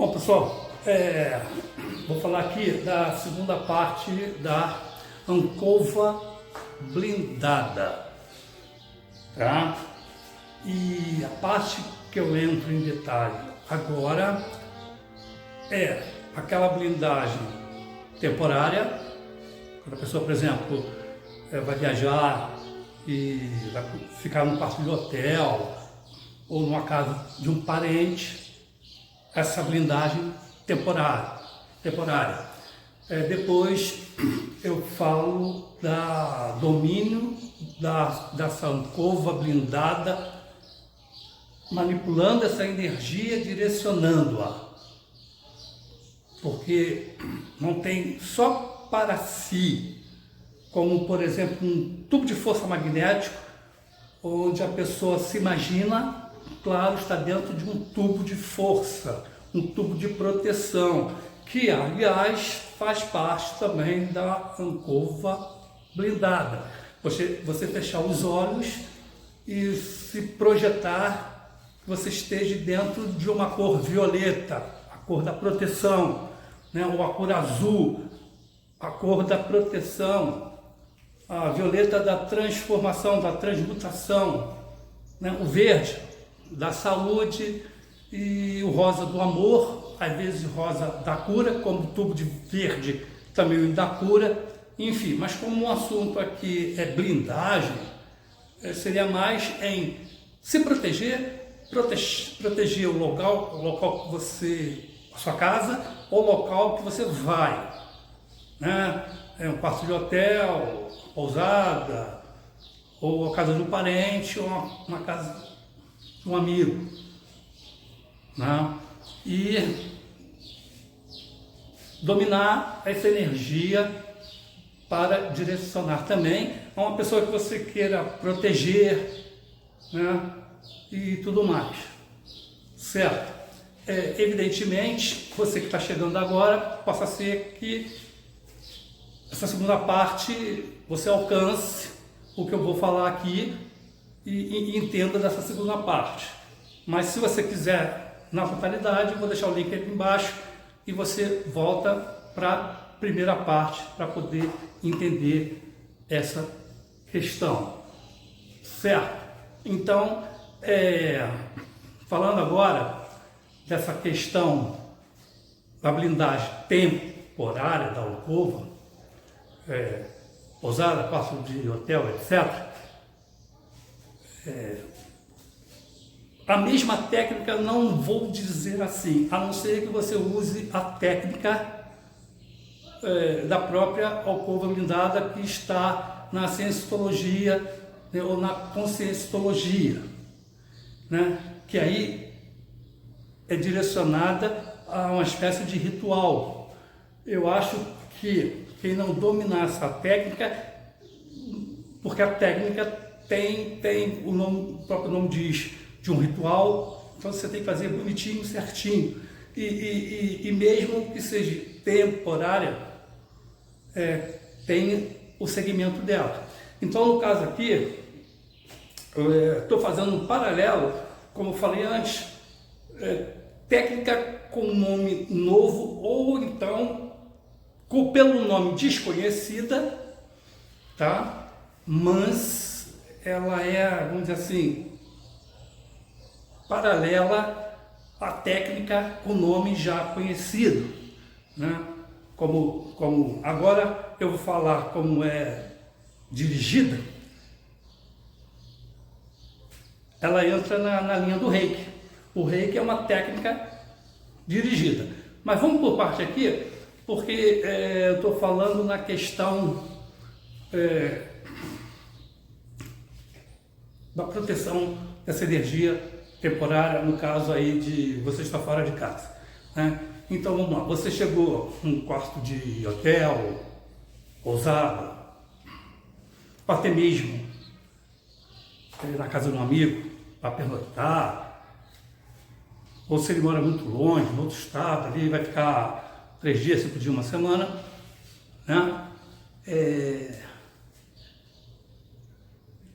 Bom, pessoal, vou falar aqui da segunda parte da Ancova blindada, tá? E a parte que eu entro em detalhe agora é aquela blindagem temporária, quando a pessoa, por exemplo, vai viajar e vai ficar num quarto de hotel ou numa casa de um parente, essa blindagem temporária. Depois eu falo da domínio dessa Ancova blindada, manipulando essa energia, direcionando-a. Porque não tem só para si, como por exemplo um tubo de força magnético, onde a pessoa se imagina, claro, está dentro de um tubo de força, um tubo de proteção, que aliás faz parte também da Ancova blindada. Você fechar os olhos e se projetar que você esteja dentro de uma cor violeta, a cor da proteção, né? Ou a cor azul, a cor da proteção, a violeta da transformação, da transmutação, né? O verde da saúde e o rosa do amor, às vezes rosa da cura, como o tubo de verde também da cura, enfim. Mas como o assunto aqui é blindagem, seria mais em se proteger o local que você, a sua casa, ou o local que você vai, né? Um quarto de hotel, pousada, ou a casa de um parente, ou uma casa de um amigo, né? E dominar essa energia para direcionar também a uma pessoa que você queira proteger, né? E tudo mais, certo? Evidentemente, você que está chegando agora, possa ser que essa segunda parte você alcance o que eu vou falar aqui e entenda dessa segunda parte. Mas se você quiser na totalidade, eu vou deixar o link aqui embaixo e você volta para a primeira parte para poder entender essa questão, certo? Então, falando agora dessa questão da blindagem temporária da Ancova, pousada, quarto de hotel, etc. A mesma técnica, não vou dizer assim, a não ser que você use a técnica da própria Ancova blindada, que está na cienciologia, né, ou na conscienciologia, né, que aí é direcionada a uma espécie de ritual. Eu acho que quem não dominar essa técnica, porque a técnica tem o próprio nome diz, de um ritual, então você tem que fazer bonitinho, certinho, e mesmo que seja temporária, tem o segmento dela. Então, no caso aqui, estou fazendo um paralelo, como eu falei antes, técnica com nome novo, ou então pelo nome desconhecida, tá? Mas ela é, vamos dizer assim, paralela à técnica com nome já conhecido, né? Como agora eu vou falar como é dirigida, ela entra na linha do Reiki. O Reiki é uma técnica dirigida. Mas vamos por parte aqui, porque eu estou falando na questão da proteção dessa energia temporária, no caso aí de você estar fora de casa, né? Então vamos lá, você chegou num quarto de hotel, pousada, ou até mesmo na casa de um amigo para pernoitar, ou se ele mora muito longe, no outro estado, ali vai ficar 3 dias, 5 dias, uma semana, né?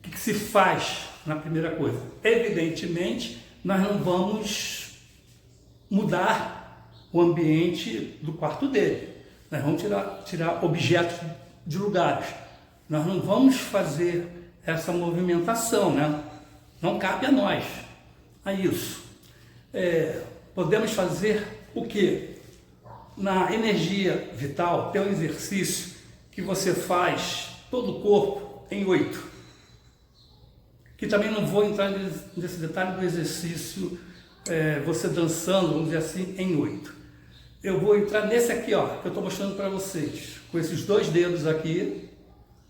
O que se faz na primeira coisa? Evidentemente, nós não vamos mudar o ambiente do quarto dele. Nós vamos tirar objetos de lugares. Nós não vamos fazer essa movimentação, né? Não cabe a nós a isso. Podemos fazer o quê? Na energia vital, tem um exercício que você faz todo o corpo em 8. Que também não vou entrar nesse detalhe do exercício, você dançando, vamos dizer assim, em 8. Eu vou entrar nesse aqui, ó, que eu estou mostrando para vocês, com esses 2 dedos aqui,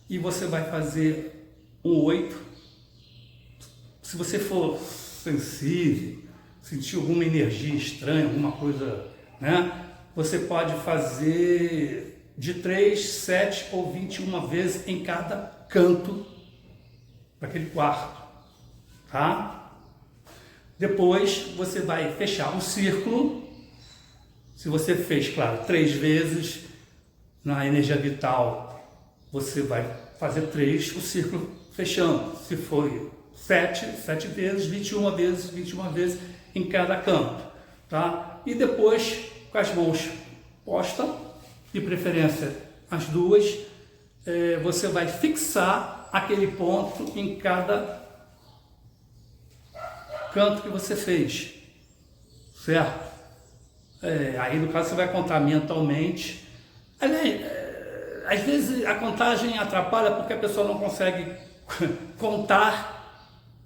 e você vai fazer um 8. Se você for sensível, sentir alguma energia estranha, alguma coisa, né? Você pode fazer de 3, 7 ou 21 vezes em cada canto daquele quarto, tá? Depois você vai fechar um círculo. Se você fez, claro, 3 vezes na energia vital, você vai fazer 3, o círculo fechando. Se for 7 vezes, 21 vezes em cada canto, tá? E depois, com as mãos postas, de preferência as duas, você vai fixar aquele ponto em cada canto que você fez, certo? Aí no caso você vai contar mentalmente. Às vezes a contagem atrapalha porque a pessoa não consegue contar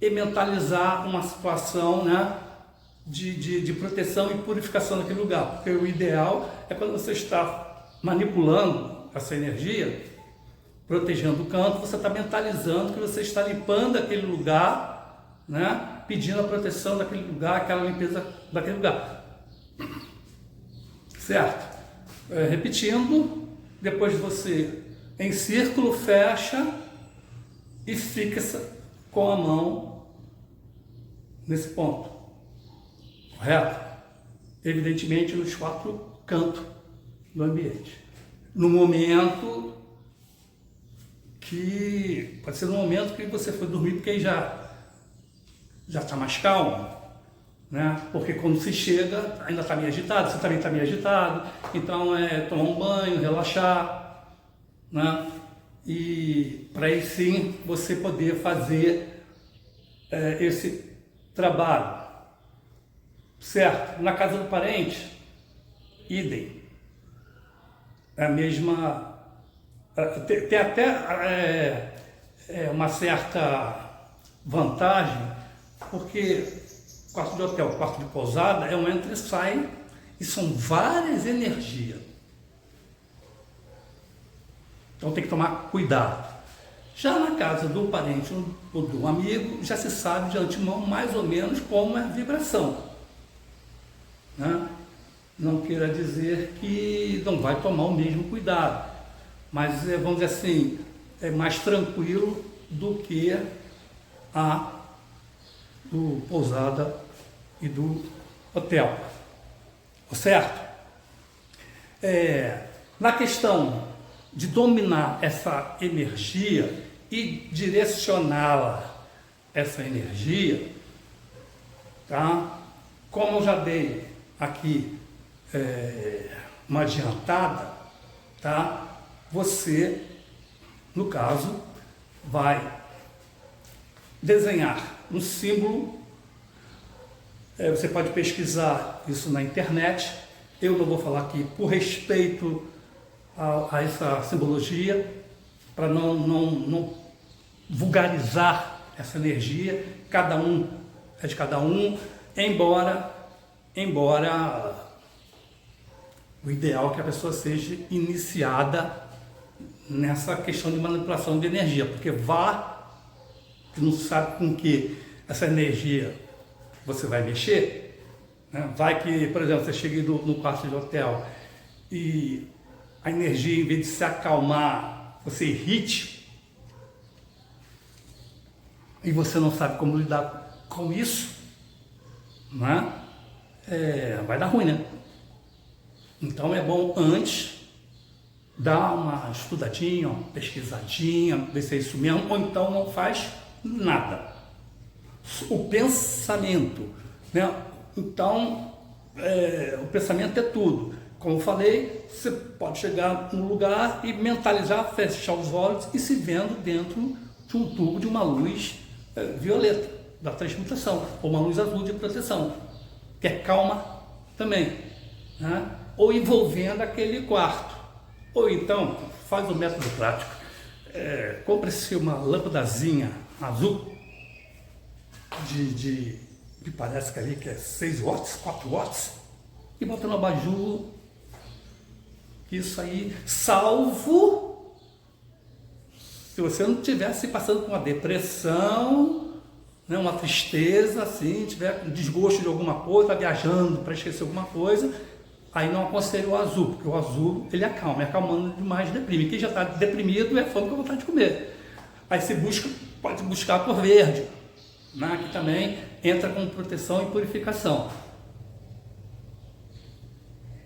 e mentalizar uma situação, né, de proteção e purificação daquele lugar, porque o ideal é quando você está manipulando essa energia, protegendo o canto, você está mentalizando que você está limpando aquele lugar, né, pedindo a proteção daquele lugar, aquela limpeza daquele lugar, certo? Repetindo, depois você em círculo fecha e fixa com a mão nesse ponto, correto? Evidentemente nos 4 cantos do ambiente. No momento que, pode ser no momento que você foi dormir, porque aí já está mais calmo, né? Porque quando se chega, ainda está meio agitado, você também está meio agitado, então tomar um banho, relaxar, né? E para aí sim você poder fazer esse trabalho, certo? Na casa do parente, idem, é a mesma, tem até uma certa vantagem, porque quarto de hotel, quarto de pousada é um entra e sai e são várias energias. Então tem que tomar cuidado. Já na casa do parente ou do amigo, já se sabe de antemão mais ou menos como é a vibração, né? Não queira dizer que não vai tomar o mesmo cuidado, mas vamos dizer assim, é mais tranquilo do que a do pousada e do hotel, certo? Na questão de dominar essa energia e direcioná-la, essa energia, tá? Como eu já dei aqui uma adiantada, tá? Você, no caso, vai desenhar um símbolo. Você pode pesquisar isso na internet. Eu não vou falar aqui por respeito a essa simbologia, para não vulgarizar essa energia. Cada um é de cada um, embora o ideal é que a pessoa seja iniciada nessa questão de manipulação de energia, porque que não sabe com que essa energia você vai mexer, né? Vai que, por exemplo, você chega no quarto de hotel e a energia, em vez de se acalmar, você irrite, e você não sabe como lidar com isso, né? Vai dar ruim, né? Então é bom antes dar uma estudadinha, uma pesquisadinha, ver se é isso mesmo, ou então não faz nada. O pensamento, né? Então o pensamento é tudo. Como eu falei, você pode chegar num lugar e mentalizar, fechar os olhos e se vendo dentro de um tubo de uma luz violeta da transmutação, ou uma luz azul de proteção, que é calma também, né? Ou envolvendo aquele quarto. Ou então, faz o método prático, compre-se uma lâmpadazinha azul, que parece que ali que é 6 watts, 4 watts, e bota no abajur. Isso aí, salvo se você não estivesse passando por uma depressão, né, uma tristeza, assim, tiver com desgosto de alguma coisa, tá viajando para esquecer alguma coisa, aí não aconselho o azul, porque o azul ele acalma, acalmando demais deprime. Quem já está deprimido é fome com vontade de comer. Aí você pode buscar a cor verde, né, que também entra com proteção e purificação.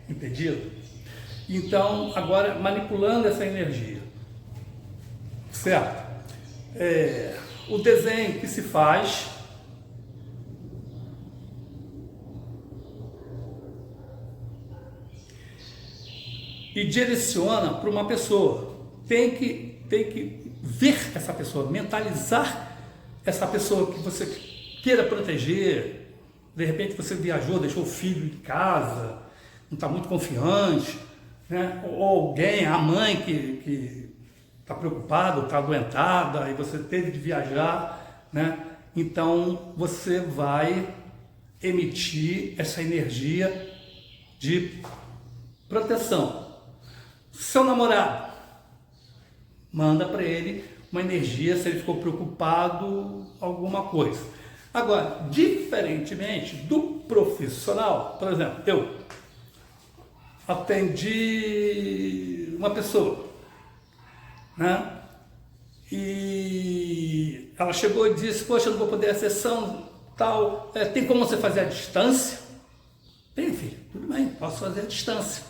Entendido? Então, agora manipulando essa energia, certo? O desenho que se faz e direciona para uma pessoa. Tem que ver essa pessoa, mentalizar essa pessoa que você queira proteger. De repente você viajou, deixou o filho em casa, não está muito confiante, né? Ou alguém, a mãe que está preocupada, está adoentada, e você teve de viajar, né? Então você vai emitir essa energia de proteção. Seu namorado, manda para ele uma energia se ele ficou preocupado, alguma coisa. Agora, diferentemente do profissional, por exemplo, eu atendi uma pessoa, né? E ela chegou e disse: poxa, eu não vou poder a sessão tal, tem como você fazer à distância? Tem, filho, tudo bem, posso fazer à distância.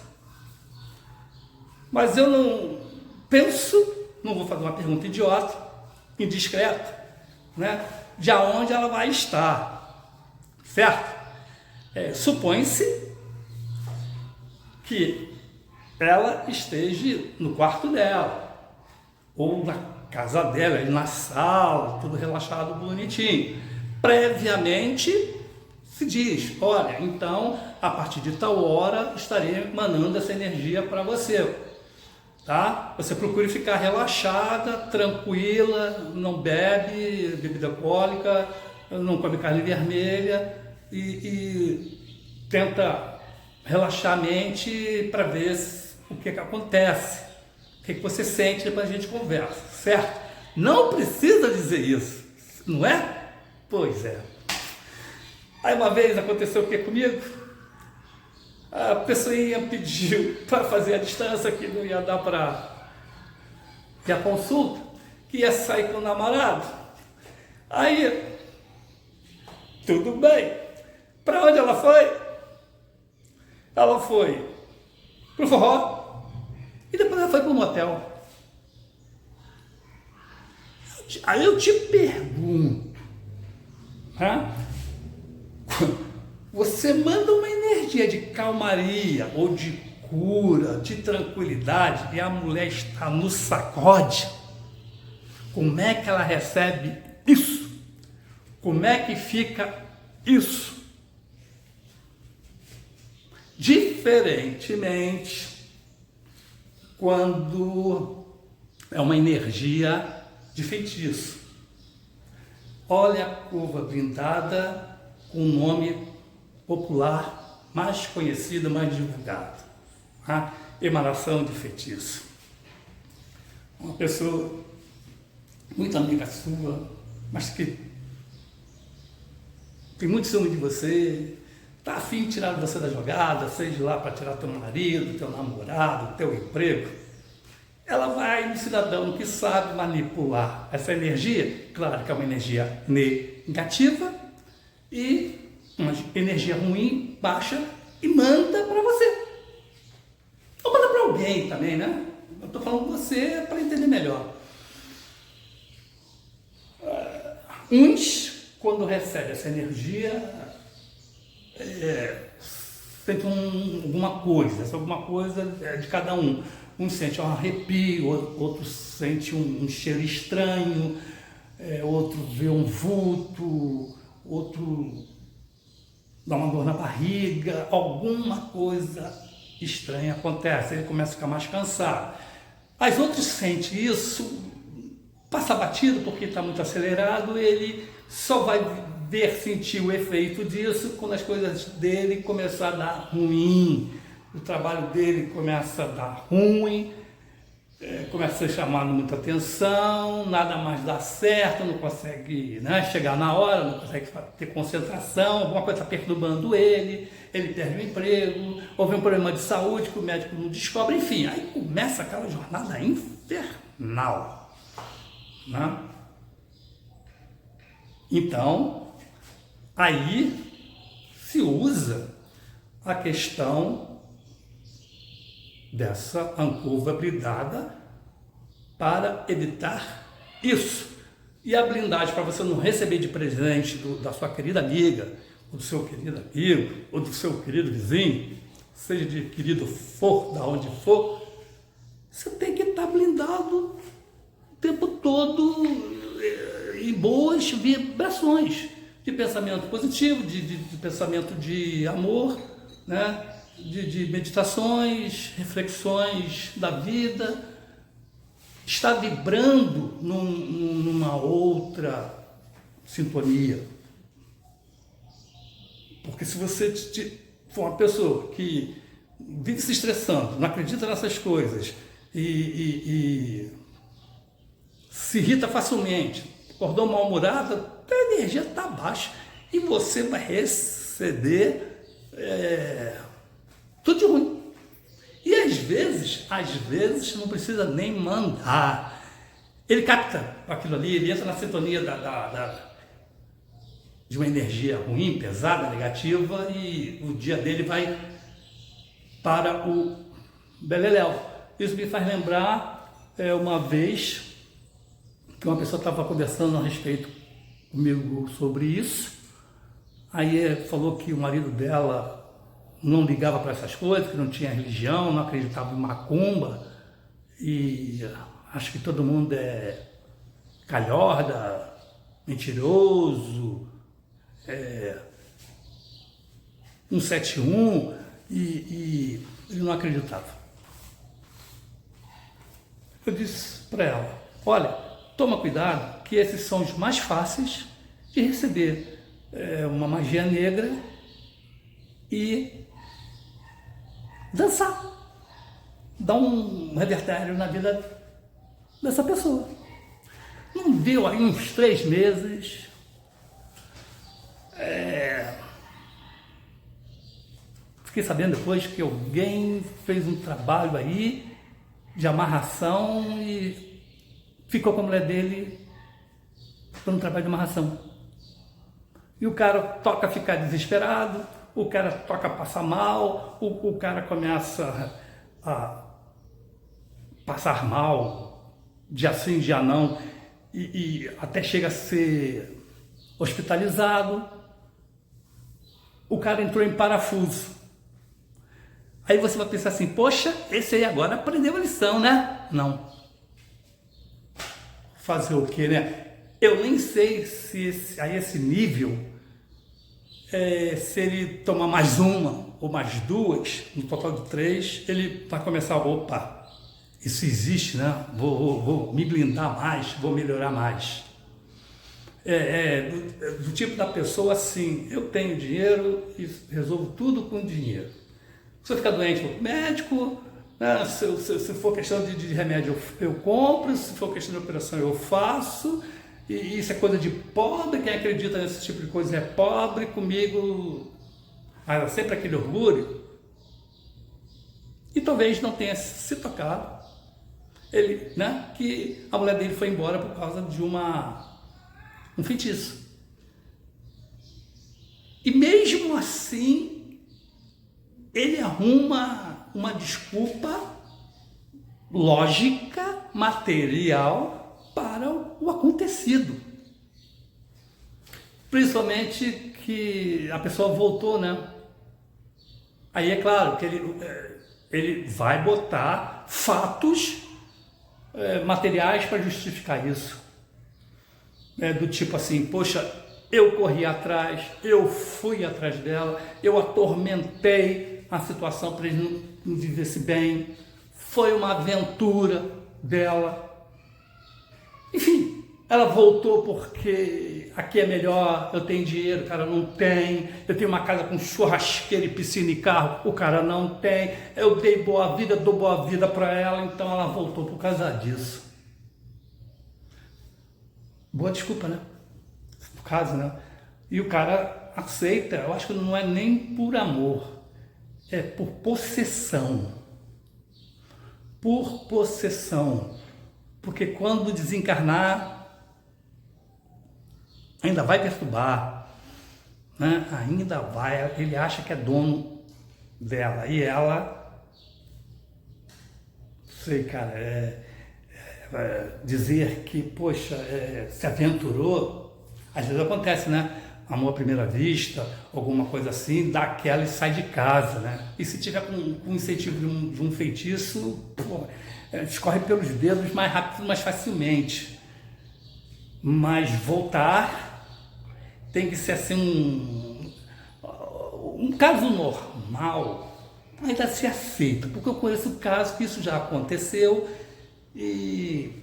Mas eu não vou fazer uma pergunta idiota, indiscreta, né? De aonde ela vai estar, certo? Supõe-se que ela esteja no quarto dela, ou na casa dela, na sala, tudo relaxado, bonitinho. Previamente se diz: olha, então a partir de tal hora estarei emanando essa energia para você, tá? Você procure ficar relaxada, tranquila, não bebe bebida alcoólica, não come carne vermelha e tenta relaxar a mente para ver o que acontece, o que você sente, depois a gente conversa, certo? Não precisa dizer isso, não é? Pois é. Aí uma vez aconteceu o que comigo? A pessoinha pediu para fazer a distância, que não ia dar para ter a consulta, que ia sair com o namorado. Aí, tudo bem. Para onde ela foi? Ela foi pro forró e depois ela foi pro motel. Aí eu te pergunto, né? Você manda uma energia de calmaria ou de cura, de tranquilidade, e a mulher está no sacode. Como é que ela recebe isso? Como é que fica isso? Diferentemente, quando é uma energia de feitiço. Olha a curva blindada com o nome popular mais conhecido, mais divulgado, a emanação de feitiço. Uma pessoa muito amiga sua, mas que tem muito ciúme de você, está afim de tirar você da jogada, seja lá para tirar teu marido, teu namorado, teu emprego. Ela vai no cidadão que sabe manipular essa energia, claro que é uma energia negativa, e uma energia ruim, baixa, e manda para você. Ou manda para alguém também, né? Eu estou falando com você para entender melhor. Uns, quando recebem essa energia, sente alguma coisa, essa alguma coisa é de cada um. Um sente um arrepio, outro sente um cheiro estranho, outro vê um vulto, outro dá uma dor na barriga, alguma coisa estranha acontece, ele começa a ficar mais cansado. As outras sentem isso, passa batido porque está muito acelerado, ele só vai sentir o efeito disso quando as coisas dele começar a dar ruim, o trabalho dele começa a dar ruim, começa a ser chamado muita atenção, nada mais dá certo, não consegue, né, chegar na hora, não consegue ter concentração, alguma coisa está perturbando ele perde o emprego, houve um problema de saúde que o médico não descobre, enfim, aí começa aquela jornada infernal, né? Então, aí se usa a questão dessa ancova blindada para evitar isso. E a blindagem para você não receber de presente da sua querida amiga, ou do seu querido amigo, ou do seu querido vizinho, seja de querido for, da onde for, você tem que estar blindado o tempo todo em boas vibrações de pensamento positivo, de pensamento de amor, né? De meditações, reflexões da vida, está vibrando numa outra sintonia. Porque se você for uma pessoa que vive se estressando, não acredita nessas coisas e se irrita facilmente, acordou mal-humorado, a energia está baixa e você vai receber tudo de ruim. E às vezes não precisa nem mandar. Ele capta aquilo ali, ele entra na sintonia de uma energia ruim, pesada, negativa, e o dia dele vai para o beleléu. Isso me faz lembrar uma vez que uma pessoa estava conversando a respeito comigo sobre isso. Aí falou que o marido dela não ligava para essas coisas, que não tinha religião, não acreditava em macumba, e acho que todo mundo é calhorda, mentiroso, 171, e ele não acreditava. Eu disse para ela, olha, toma cuidado, que esses são os mais fáceis de receber uma magia negra e dançar, dar um revertério na vida dessa pessoa. Não deu aí uns 3 meses, fiquei sabendo depois que alguém fez um trabalho aí de amarração e ficou com a mulher dele por um trabalho de amarração. E o cara toca a ficar desesperado, o cara toca a passar mal, o cara começa a passar mal, dia sim, dia não, e até chega a ser hospitalizado. O cara entrou em parafuso. Aí você vai pensar assim, poxa, esse aí agora aprendeu a lição, né? Não. Fazer o quê, né? Eu nem sei se a esse nível, se ele tomar mais uma ou mais 2, no total de 3, ele vai começar, opa, isso existe, né? Vou me blindar mais, vou melhorar mais. Do tipo da pessoa assim, eu tenho dinheiro e resolvo tudo com dinheiro. Se eu ficar doente, vou pro médico, né? Se for questão de remédio, eu compro, se for questão de operação, eu faço. E isso é coisa de pobre, quem acredita nesse tipo de coisa é pobre, comigo, mas sempre aquele orgulho. E talvez não tenha se tocado, ele, né, que a mulher dele foi embora por causa de um feitiço. E mesmo assim, ele arruma uma desculpa lógica, material, para o acontecido. Principalmente que a pessoa voltou, né? Aí é claro que ele vai botar fatos materiais para justificar isso. Do tipo assim, poxa, eu corri atrás, eu fui atrás dela, eu atormentei a situação para ele não vivesse bem, foi uma aventura dela. Enfim, ela voltou porque aqui é melhor, eu tenho dinheiro, o cara não tem, eu tenho uma casa com churrasqueira e piscina e carro, o cara não tem, eu dei boa vida, dou boa vida para ela, então ela voltou por causa disso. Boa desculpa, né? No caso, né? E o cara aceita, eu acho que não é nem por amor, é por possessão. Por possessão. Porque quando desencarnar, ainda vai perturbar, né? Ainda vai, ele acha que é dono dela, e ela, sei cara, dizer que, poxa, se aventurou, às vezes acontece, né? Amor à primeira vista, alguma coisa assim, dá aquela e sai de casa, né? E se tiver com incentivo de um feitiço, pô, escorre pelos dedos mais rápido, mais facilmente. Mas voltar tem que ser assim um caso normal, ainda se aceita, porque eu conheço o caso que isso já aconteceu e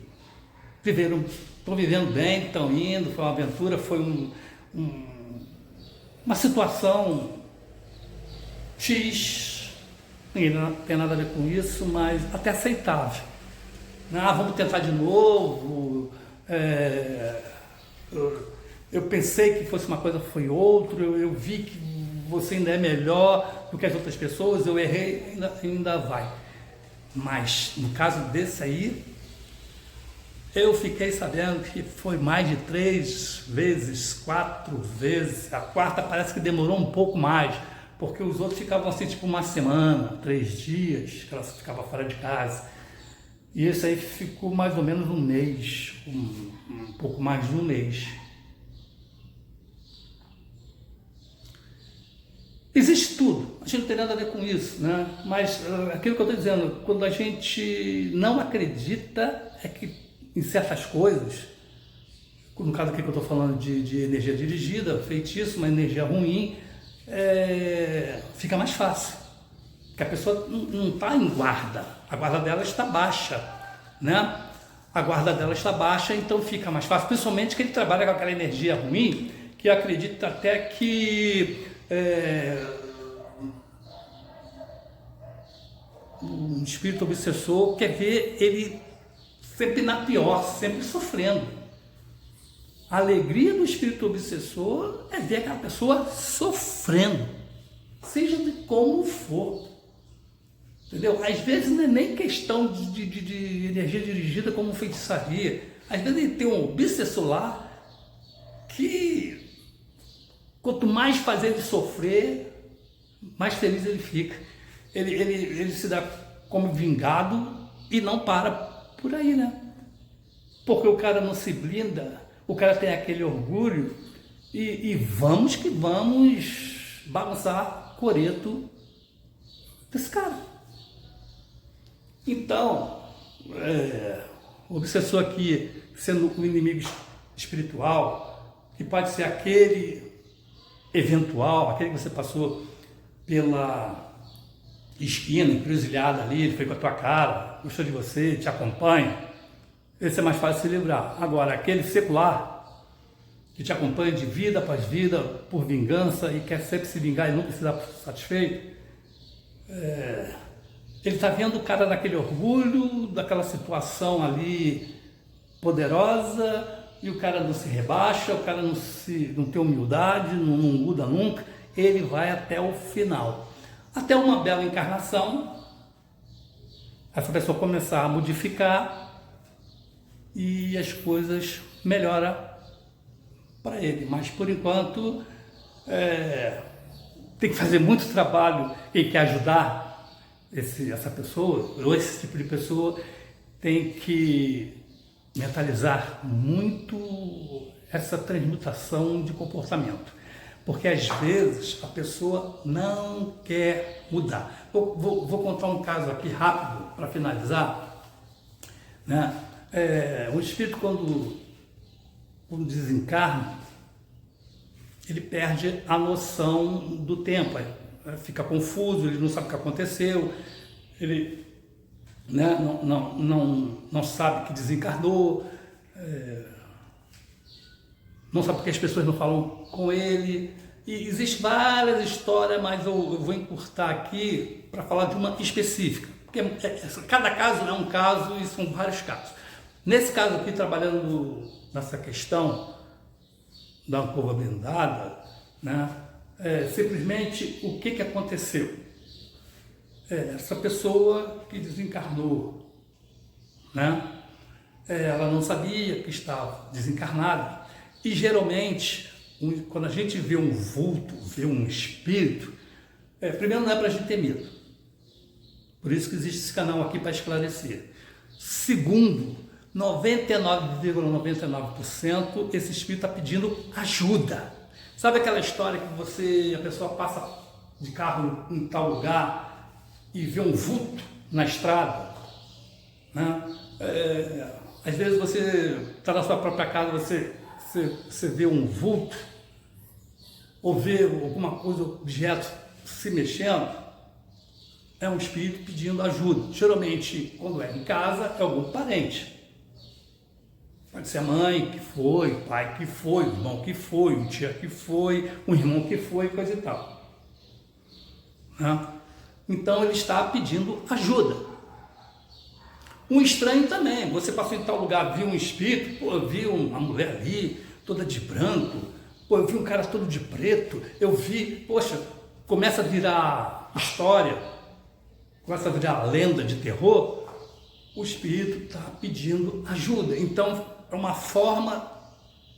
estão vivendo bem, estão indo, foi uma aventura, foi uma situação X, não tem nada a ver com isso, mas até aceitável. Vamos tentar de novo, eu pensei que fosse uma coisa, foi outra, eu vi que você ainda é melhor do que as outras pessoas, eu errei, ainda vai. Mas no caso desse aí, eu fiquei sabendo que foi mais de 3 vezes, 4 vezes, a quarta parece que demorou um pouco mais, porque os outros ficavam assim tipo uma semana, 3 dias, que ela ficava fora de casa. E esse aí ficou mais ou menos um mês, um pouco mais de um mês. Existe tudo, a gente não tem nada a ver com isso, né? Mas aquilo que eu estou dizendo, quando a gente não acredita em certas coisas, no caso aqui que eu estou falando de energia dirigida, feitiço, uma energia ruim, fica mais fácil, porque a pessoa não está em guarda, a guarda dela está baixa, né? A guarda dela está baixa, então fica mais fácil, principalmente que ele trabalha com aquela energia ruim, que acredita até que um espírito obsessor quer ver ele sempre na pior, sempre sofrendo. A alegria do espírito obsessor é ver aquela pessoa sofrendo, seja de como for. Entendeu? Às vezes não é nem questão de energia dirigida como feitiçaria. Às vezes ele tem um obsessor lá que quanto mais fazer ele sofrer, mais feliz ele fica. Ele se dá como vingado e não para por aí, né? Porque o cara não se blinda, o cara tem aquele orgulho e vamos que vamos bagunçar coreto desse cara. Então, o obsessor aqui, sendo o inimigo espiritual, que pode ser aquele eventual, aquele que você passou pela esquina, encruzilhada ali, ele foi com a tua cara, gostou de você, te acompanha, esse é mais fácil de se livrar. Agora, aquele secular, que te acompanha de vida após vida, por vingança, e quer sempre se vingar e nunca se dá satisfeito, ele está vendo o cara naquele orgulho, daquela situação ali poderosa, e o cara não se rebaixa, o cara não tem humildade, não muda nunca, ele vai até o final. Até uma bela encarnação, essa pessoa começar a modificar e as coisas melhoram para ele. Mas por enquanto tem que fazer muito trabalho. Quem quer ajudar essa pessoa, ou esse tipo de pessoa, tem que mentalizar muito essa transmutação de comportamento. Porque às vezes a pessoa não quer mudar. Vou contar um caso aqui rápido para finalizar, né? O espírito quando desencarna, ele perde a noção do tempo, fica confuso, ele não sabe o que aconteceu, ele, né, não sabe que desencarnou, não sabe porque as pessoas não falam com ele. E existem várias histórias, mas eu vou encurtar aqui para falar de uma específica, porque cada caso é um caso e são vários casos. Nesse caso aqui, trabalhando nessa questão da curva blindada, né, simplesmente o que aconteceu? Essa pessoa que desencarnou, né, ela não sabia que estava desencarnada. E geralmente, quando a gente vê um vulto, vê um espírito, primeiro não é para a gente ter medo. Por isso que existe esse canal aqui para esclarecer. Segundo, 99,99% esse espírito está pedindo ajuda. Sabe aquela história que a pessoa passa de carro em tal lugar e vê um vulto na estrada, né? Às vezes você está na sua própria casa, você vê um vulto ou vê alguma coisa, objeto se mexendo, é um espírito pedindo ajuda. Geralmente, quando é em casa, é algum parente. Pode ser a mãe que foi, o pai que foi, o irmão que foi, um tio que foi, um irmão que foi, coisa e tal, né? Então ele está pedindo ajuda. Um estranho também, você passou em tal lugar, viu um espírito, eu vi uma mulher ali, toda de branco, eu vi um cara todo de preto, eu vi, começa a virar história, começa a virar lenda de terror, o espírito está pedindo ajuda. Então, é uma forma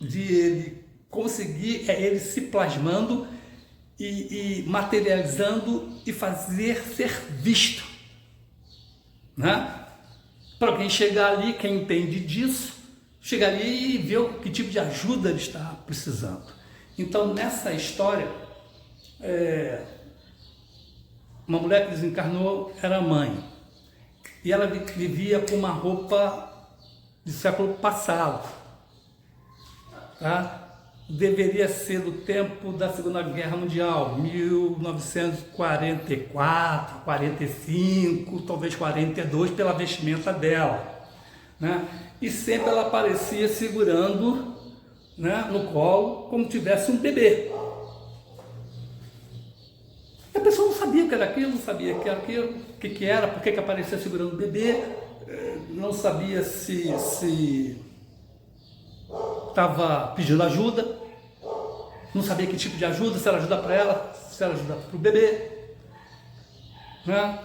de ele conseguir, ele se plasmando e materializando e fazer ser visto, né? Para quem chegar ali, quem entende disso, chegar ali e ver que tipo de ajuda ele está precisando. Então, nessa história, uma mulher que desencarnou era mãe, e ela vivia com uma roupa de século passado, tá? Deveria ser do tempo da Segunda Guerra Mundial, 1944, 45, talvez 42, pela vestimenta dela, né? E sempre ela aparecia segurando, né, no colo, como tivesse um bebê. A pessoa não sabia o que era aquilo, não sabia o que era aquilo, o que era, por que aparecia segurando o bebê, não sabia se estava pedindo ajuda, não sabia que tipo de ajuda, se era ajuda para ela, se era ajuda para o bebê, né?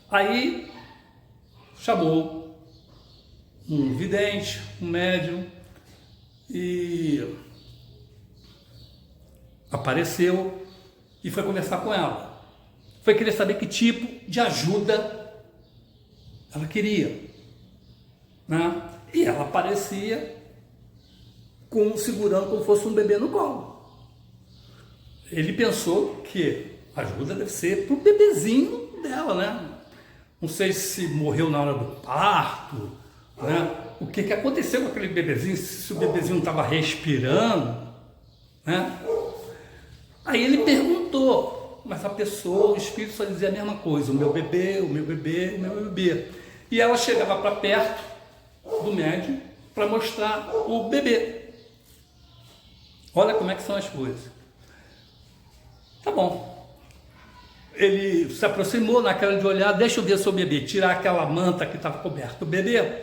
Aí chamou um vidente, um médium, e apareceu e foi conversar com ela. Foi querer saber que tipo de ajuda ela queria, né? E ela aparecia segurando como fosse um bebê no colo. Ele pensou que a ajuda deve ser para o bebezinho dela, né? Não sei se morreu na hora do parto, né? O que aconteceu com aquele bebezinho, se o bebezinho não estava respirando, né? Aí ele perguntou, mas a pessoa, o espírito só dizia a mesma coisa: o meu bebê, o meu bebê, o meu bebê. E ela chegava para perto do médium para mostrar o bebê. Olha como é que são as coisas. Tá bom. Ele se aproximou naquela de olhar, deixa eu ver seu bebê, tirar aquela manta que estava coberta. O bebê,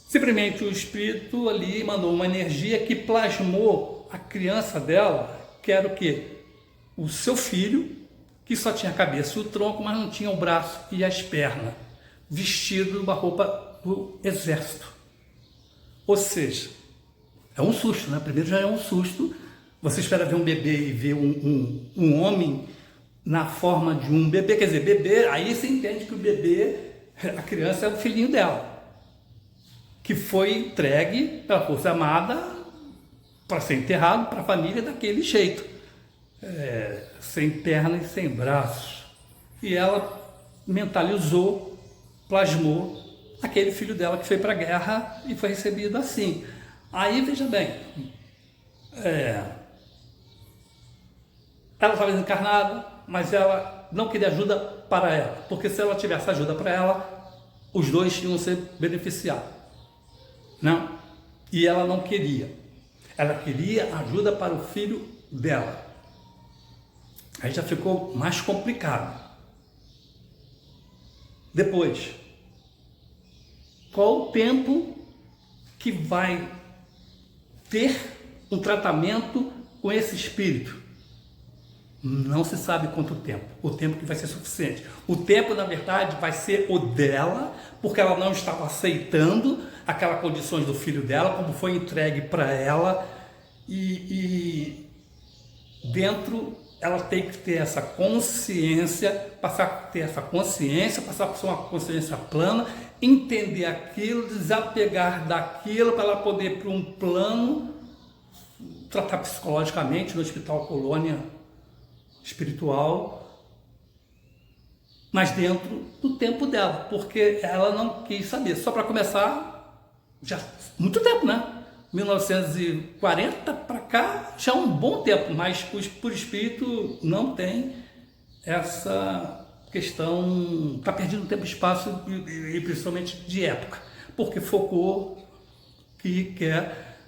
simplesmente o espírito ali mandou uma energia que plasmou a criança dela, que era o quê? O seu filho, que só tinha a cabeça e o tronco, mas não tinha o braço e as pernas, vestido uma roupa do exército. Ou seja, é um susto, né? Primeiro já é um susto. Você espera ver um bebê e ver um homem na forma de um bebê. Quer dizer, bebê, aí você entende que o bebê, a criança é o filhinho dela, que foi entregue pela Força Armada para ser enterrado para a família daquele jeito. sem perna e sem braços. E ela mentalizou, plasmou aquele filho dela que foi para a guerra e foi recebido assim. Aí, veja bem, ela estava desencarnada, mas ela não queria ajuda para ela, porque se ela tivesse ajuda para ela, os dois iam ser beneficiados. Não? E ela não queria. Ela queria ajuda para o filho dela. Aí já ficou mais complicado. Depois, qual o tempo que vai ter um tratamento com esse espírito? Não se sabe quanto tempo. O tempo que vai ser suficiente. O tempo, na verdade, vai ser o dela, porque ela não estava aceitando aquelas condições do filho dela, como foi entregue para ela, e dentro ela tem que ter essa consciência, passar a ter essa consciência, passar por uma consciência plana, entender aquilo, desapegar daquilo para ela poder ir para um plano, tratar psicologicamente no Hospital Colônia Espiritual, mas dentro do tempo dela, porque ela não quis saber. Só para começar, já muito tempo, né? 1940 para cá já é um bom tempo, mas por espírito não tem essa questão, está perdido tempo e espaço, e principalmente de época, porque focou que quer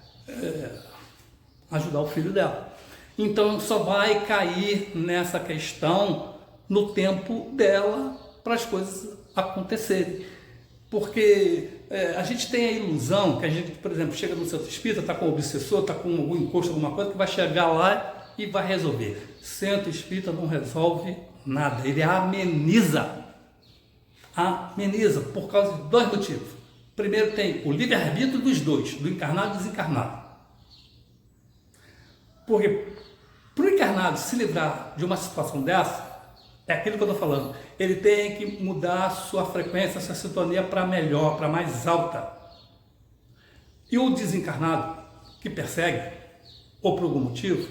ajudar o filho dela. Então só vai cair nessa questão no tempo dela para as coisas acontecerem. Porque a gente tem a ilusão que a gente, por exemplo, chega no centro espírita, está com um obsessor, está com algum encosto, alguma coisa, que vai chegar lá e vai resolver. Centro espírita não resolve nada, ele ameniza. Ameniza por causa de dois motivos. Primeiro, tem o livre-arbítrio dos dois, do encarnado e do desencarnado. Porque para o encarnado se livrar de uma situação dessa, é aquilo que eu estou falando, ele tem que mudar a sua frequência, a sua sintonia para melhor, para mais alta. E o desencarnado, que persegue, ou por algum motivo,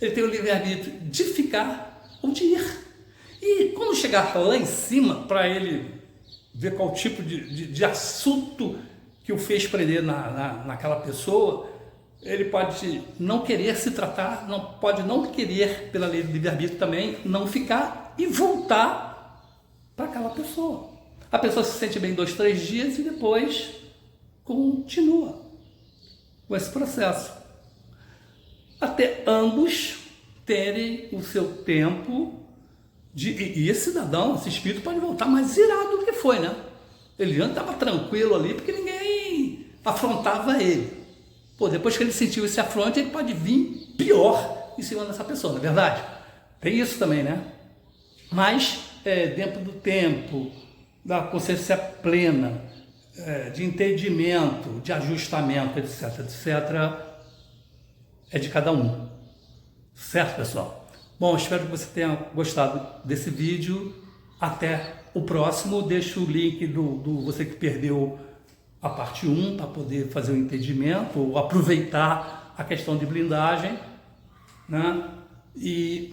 ele tem o livre-arbítrio de ficar ou de ir. E quando chegar lá em cima, para ele ver qual tipo de assunto que o fez prender naquela pessoa, ele pode não querer se tratar, pode não querer, pela lei do livre-arbítrio também, não ficar e voltar para aquela pessoa. A pessoa se sente bem 2, 3 dias e depois continua com esse processo. Até ambos terem o seu tempo e esse cidadão, esse espírito pode voltar mais irado do que foi, né? Ele já estava tranquilo ali porque ninguém afrontava ele. Pô, depois que ele sentiu esse afronte, ele pode vir pior em cima dessa pessoa, não é verdade? Tem isso também, né? Mas dentro do tempo, da consciência plena, de entendimento, de ajustamento, etc., etc., é de cada um. Certo, pessoal? Bom, espero que você tenha gostado desse vídeo. Até o próximo. Deixo o link do você que perdeu a parte 1 para poder fazer o entendimento, ou aproveitar a questão de blindagem, né? E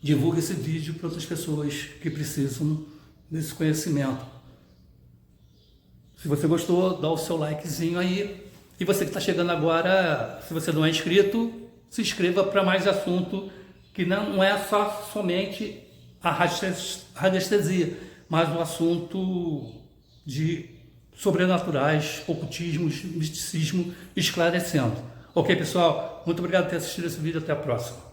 divulgue esse vídeo para outras pessoas que precisam desse conhecimento. Se você gostou, dá o seu likezinho aí. E você que está chegando agora, se você não é inscrito, se inscreva para mais assunto, que não é só somente a radiestesia, mas um assunto de sobrenaturais, ocultismos, misticismo, esclarecendo. Ok, pessoal? Muito obrigado por ter assistido esse vídeo. Até a próxima.